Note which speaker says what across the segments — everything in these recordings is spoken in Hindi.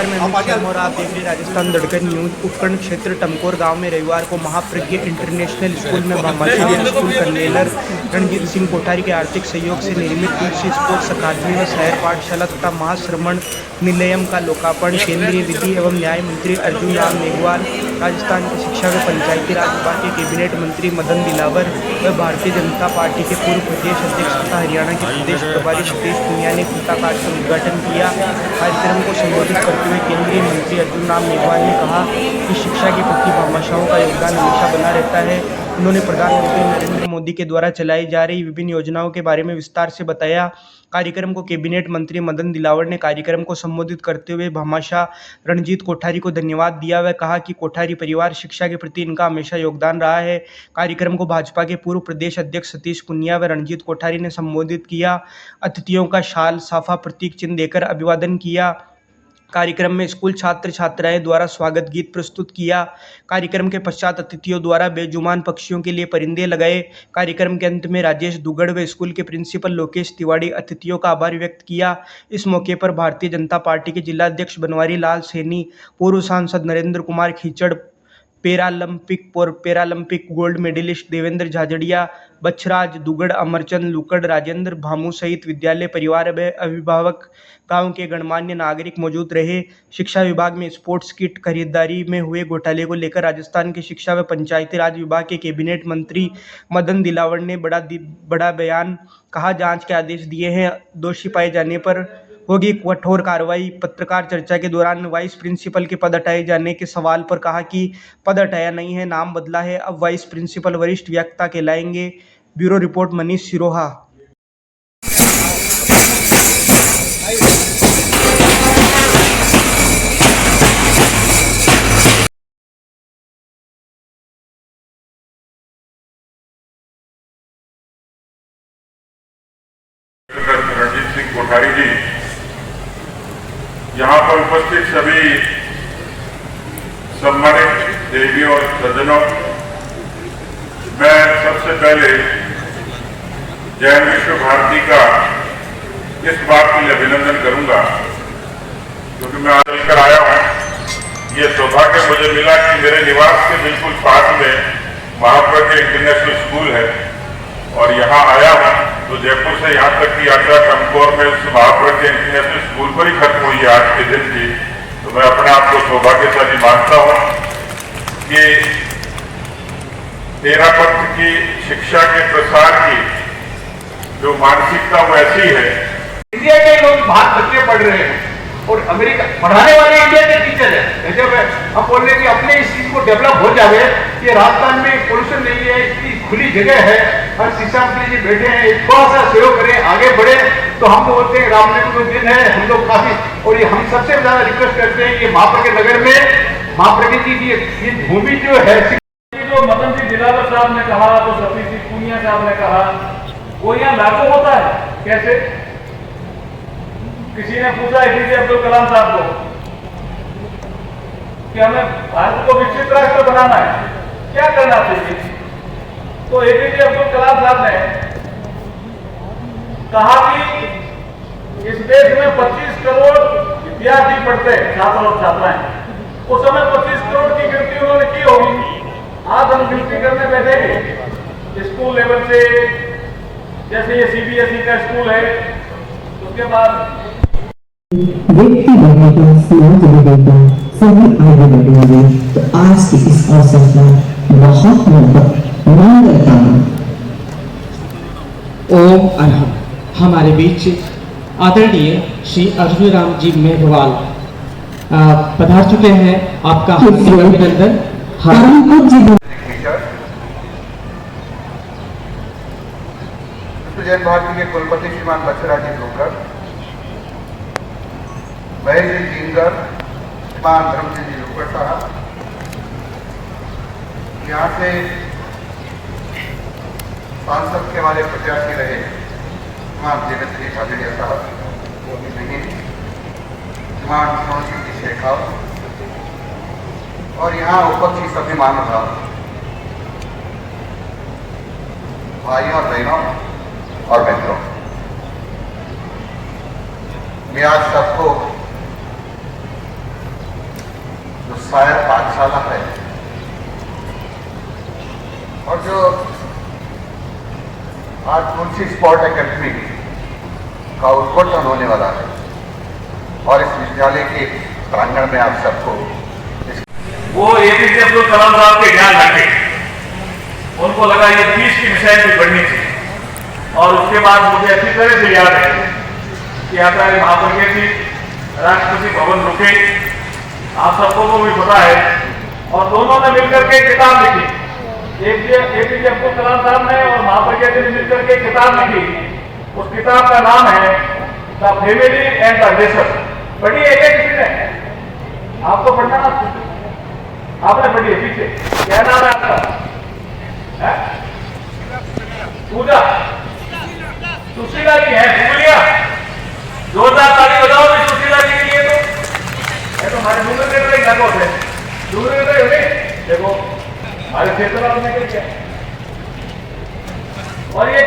Speaker 1: नमस्कार, मैं अमित शर्मा और आप देख रहे हैं राजस्थान धड़कन न्यूज। उपखंड क्षेत्र टमकोर गांव में रविवार को महाप्रज्ञ इंटरनेशनल स्कूल में भामाशाह स्कूल कन्वेनर रणजीत सिंह कोठारी के आर्थिक सहयोग से निर्मित तुलसी स्पोर्ट्स अकादमी व शहर पाठशाला तथा महाश्रमण निलयम का लोकार्पण केंद्रीय विधि एवं न्याय मंत्री अर्जुन राम मेघवाल, राजस्थान के शिक्षा व पंचायती राज विभाग के कैबिनेट मंत्री मदन दिलावर व भारतीय जनता पार्टी के पूर्व प्रदेश अध्यक्ष तथा हरियाणा के प्रदेश प्रभारी सतीश पुनिया ने फीताकाट का उद्घाटन किया। कार्यक्रम को संबोधित करते हुए केंद्रीय मंत्री अर्जुन राम मेघवाल ने कहा कि शिक्षा के प्रति भामाशाहों का योगदान हमेशा बना रहता है। उन्होंने प्रधानमंत्री नरेंद्र मोदी के द्वारा चलाई जा रही विभिन्न योजनाओं के बारे में विस्तार से बताया। कार्यक्रम को कैबिनेट मंत्री मदन दिलावर ने कार्यक्रम को संबोधित करते हुए भामाशाह रणजीत कोठारी को धन्यवाद दिया। वह कहा कि कोठारी परिवार शिक्षा के प्रति इनका हमेशा योगदान रहा है। कार्यक्रम को भाजपा के पूर्व प्रदेश अध्यक्ष सतीश पुनिया व रणजीत कोठारी ने संबोधित किया। अतिथियों का शाल साफा प्रतीक चिन्ह देकर अभिवादन किया। कार्यक्रम में स्कूल छात्र छात्राएं द्वारा स्वागत गीत प्रस्तुत किया। कार्यक्रम के पश्चात अतिथियों द्वारा बेजुबान पक्षियों के लिए परिंदे लगाए। कार्यक्रम के अंत में राजेश दुगड़ व स्कूल के प्रिंसिपल लोकेश तिवाड़ी अतिथियों का आभार व्यक्त किया। इस मौके पर भारतीय जनता पार्टी के जिलाध्यक्ष बनवारी लाल सैनी, पूर्व सांसद Narendra Kumar Khichar, Paralympic gold medallist Devendra Jhajharia, Bachhraj Dugar, Amarchand Lukar, Rajendra Bhamu सहित विद्यालय परिवार व अभिभावक, गांव के गणमान्य नागरिक मौजूद रहे। शिक्षा विभाग में स्पोर्ट्स किट खरीदारी में हुए घोटाले को लेकर राजस्थान के शिक्षा व पंचायती राज विभाग के कैबिनेट मंत्री मदन दिलावर ने बड़ा बयान कहा। जांच के आदेश दिए हैं। दोषी पाए जाने पर होगी कठोर कार्रवाई। पत्रकार चर्चा के दौरान वाइस प्रिंसिपल के पद हटाए जाने के सवाल पर कहा कि पद हटाया नहीं है, नाम बदला है। अब वाइस प्रिंसिपल वरिष्ठ वक्ता कहलाएंगे। Bureau report Manish Siroha.
Speaker 2: रणजीत सिंह कोठारी जी, यहाँ पर उपस्थित सभी सम्मानित देवियों और सज्जनों, मैं सबसे पहले जैन विश्व भारती का इस बात के लिए अभिनंदन करूंगा क्योंकि मैं आज चलकर आया हूं। ये सौभाग्य मुझे मिला कि मेरे निवास के बिल्कुल पास में महाप्रज्ञ इंटरनेशनल स्कूल है और यहाँ आया हूँ तो जयपुर से यहाँ तक की यात्रा टमकोर में उस महाप्रज्ञ इंटरनेशनल स्कूल पर ही खत्म हुई है आज के दिन की। तो मैं अपने आप को सौभाग्यशाली मानता हूँ कि तेरा पंथ की शिक्षा के प्रसार की जो मानसिकता वो ऐसी है।
Speaker 3: इंडिया के लोग बाहर बच्चे पढ़ रहे हैं और अमेरिका पढ़ाने वाले इंडिया के टीचर है। जब हम बोल रहे हैं कि अपने इस चीज को डेवलप हो जाए कि राजस्थान में पोल्यूशन नहीं है, इतनी खुली जगह है, हर शिक्षा मंत्री जी बैठे हैं, थोड़ा सा सहयोग करें, आगे बढ़े। तो हम बोलते हैं रामनवमी दिन है, हम लोग काफी और ये हम सबसे ज्यादा रिक्वेस्ट करते हैं कि महाप्रज्ञ नगर में महाप्रज्ञ जी की ये भूमि जो है,
Speaker 4: जो मदन जी दिलावर साहब ने कहा, जो सतीश जी पुनिया साहब ने कहा, वो यहाँ लागू होता है कैसे? किसी ने पूछा एपीजे अब्दुल कलाम साहब को कि हमें भारत को विकसित राष्ट्र बनाना है, क्या करना चाहिए? तो एपीजे अब्दुल कलाम साहब ने कहा कि इस देश में 25 करोड़ विद्यार्थी पढ़ते हैं, छात्र और छात्राएं। उस समय 25 करोड़ की गिनती उन्होंने की होगी। आज हम गिनती करने बैठेंगे स्कूल लेवल से, जैसे ये सीबीएसई का स्कूल है, उसके बाद
Speaker 5: व्यक्ति बढ़ेगा, समाज बढ़ेगा, सभी आगे बढ़ेंगे। तो आज के इस अवसर पर बहुत मंगल कामना।
Speaker 6: ओम अरहम। हमारे बीच आदरणीय श्री अर्जुन राम जी मेघवाल पधार चुके हैं। आपका हार्दिक अभिनंदन।
Speaker 7: जैन भारती के कुलपति श्रीमान बछराज जी दुगड़, महेश जी जिंगर, श्रीमान धर्मसिंह जी लुकड़ साहब, यहाँ से सांसद के हमारे प्रत्याशी रहे श्रीमान देवेंद्र जी झाझड़िया साहब, वो भी नहीं, श्रीमान सोनसिंह जी शेखावत और यहाँ उपस्थित सभी महानुभाव, भाइयों और बहनों और मित्रों, मैं आज सबको इंस्पायर पाठशाला है और जो आज तुलसी स्पोर्ट एकेडमी का उद्घाटन होने वाला है और इस विद्यालय के प्रांगण में आप सबको
Speaker 4: वो एपीजे अब्दुल कलाम साहब के ध्यान रखे, उनको लगा ये 30 की मिसाइल भी बढ़नी थी। और उसके बाद मुझे अच्छी तरह से याद है कि आचार्य महाप्रज्ञ जी राष्ट्रपति भवन रुके, आप सबको को भी पता है, और दोनों ने मिलकर के किताब लिखी। एपीजे अब्दुल कलाम साहब ने और महाप्रज्ञ जी ने मिलकर के किताब लिखी। उस किताब का नाम है the family and the nation. पढ़ी है क्या किसी ने? आपको पढ़ना ना, आपने पढ़ी है? पीछे क्या नाम है आपका? पूजा सुशीला जी है, भूलिया। जोरदार ताली बजाओ भी सुशीला जी के लिए। तो हमारे डूंगर के लिए क्या है, डूंगर के लिए देखो हमारे क्षेत्र में क्या। और ये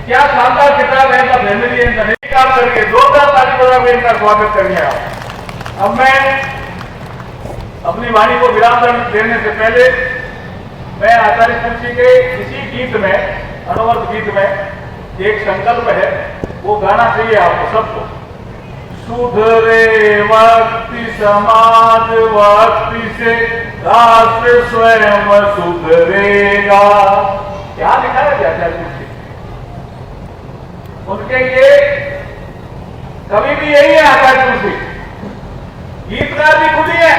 Speaker 4: क्या शानदार किताब है, the family and the nation. काम करके जोरदार ताली बजाओ, इनका स्वागत करिए आप। अब मैं अपनी वाणी को विराम देने से पहले मैं आचार्य तुलसी के इसी गीत में, अनवरत गीत में एक संकल्प है, वो गाना चाहिए आपको सबको। सुधरे वक्ति समाज वक्ति से राष्ट्र स्वयं सुधरेगा। क्या लिखा है आचार्य तुलसी? उनके ये कवि भी यही है आचार्य तुलसी, गीतकार भी खुद ही है,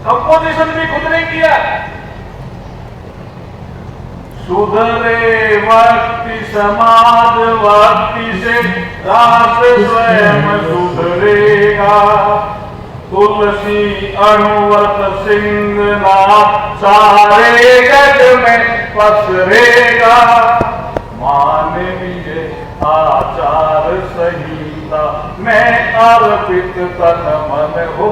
Speaker 4: कंपोजिशन भी खुद ने किया। सुधरे वक्ति समाज वक्ति से राष्ट्र स्वयं सुधरेगा। तुलसी अणुव्रत सिंह नाथ सारे जग में पसरेगा। मानवीय आचार संहिता में अर्पित तन मन हो,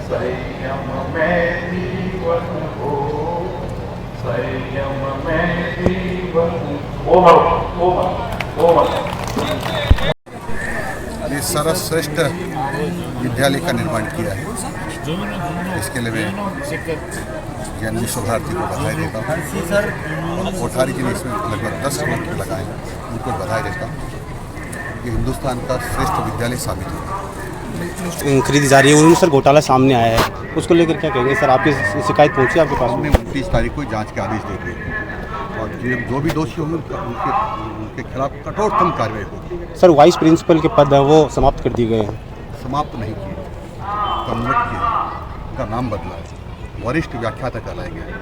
Speaker 4: संयम में जीवन हो, संयम में जीवन। ओम
Speaker 8: ये सर्वश्रेष्ठ विद्यालय का निर्माण किया है, इसके लिए मैं ज्ञान विश्व भारती को बधाई देता हूँ। और कोठारी जी ने इसमें लगभग 10 करोड़ लगाए, उनको बधाई देता हूँ। ये हिंदुस्तान का श्रेष्ठ विद्यालय साबित हुआ।
Speaker 9: खरीदी जा रही है, उनमें सर घोटाला सामने आया है, उसको लेकर क्या कहेंगे सर? आपकी शिकायत पहुंची आपके पास?
Speaker 8: हमने 29 तारीख को जांच के आदेश दे दिए और जो भी दोषी होंगे उनके खिलाफ कठोरतम कार्रवाई होगी।
Speaker 9: सर वाइस प्रिंसिपल के पद है वो समाप्त कर दिए गए हैं?
Speaker 8: समाप्त नहीं किए, कन्वर्ट किए, उनका नाम बदला है, वरिष्ठ व्याख्याता कहलाया गया है।